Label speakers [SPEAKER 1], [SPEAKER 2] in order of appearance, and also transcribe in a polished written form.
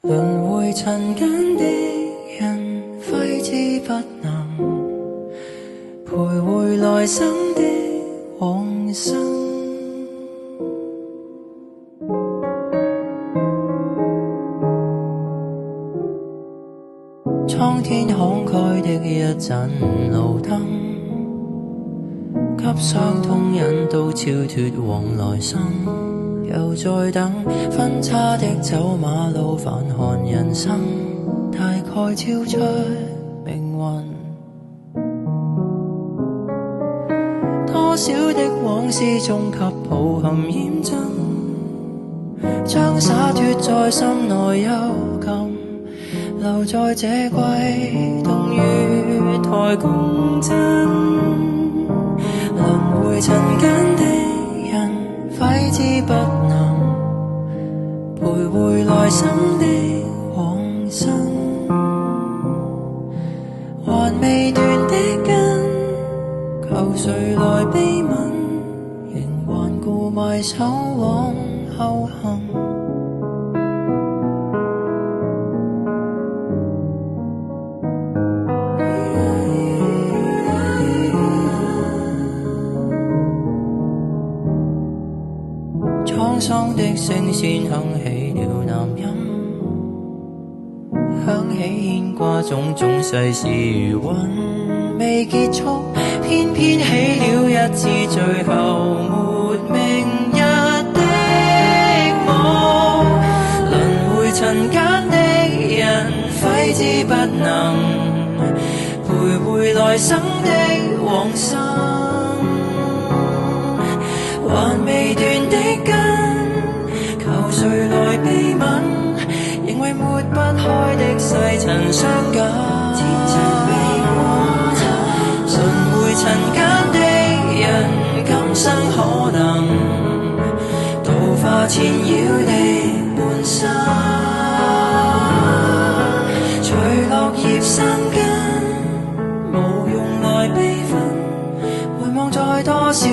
[SPEAKER 1] 輪迴塵間的人，揮之不能徘徊來生的往生。蒼天慷慨的一盞路燈，給相通人都超脫往來生。又在等分岔的走馬路，繁寒人生大概超出命運。多少的往事終給抱憾驗真，將灑脫在心內幽禁，留在這季冬雨台共振。輪迴塵間的人，揮之不能徘徊來生的往生。還未斷的根，求誰來悲憫，仍頑固埋首往後行。滄桑的聲線響起了南音，響起牽掛種種世事如雲未結束，偏偏起了一次最後沒明日的夢。輪迴塵間的人，揮之不能徘徊來生的往生。還未斷的根，求誰來悲憫，仍為抹不開的世塵相緊。輪迴塵間的人，今生可能度化纏繞的半生。隨落葉生根，無用來悲憤，回望在多少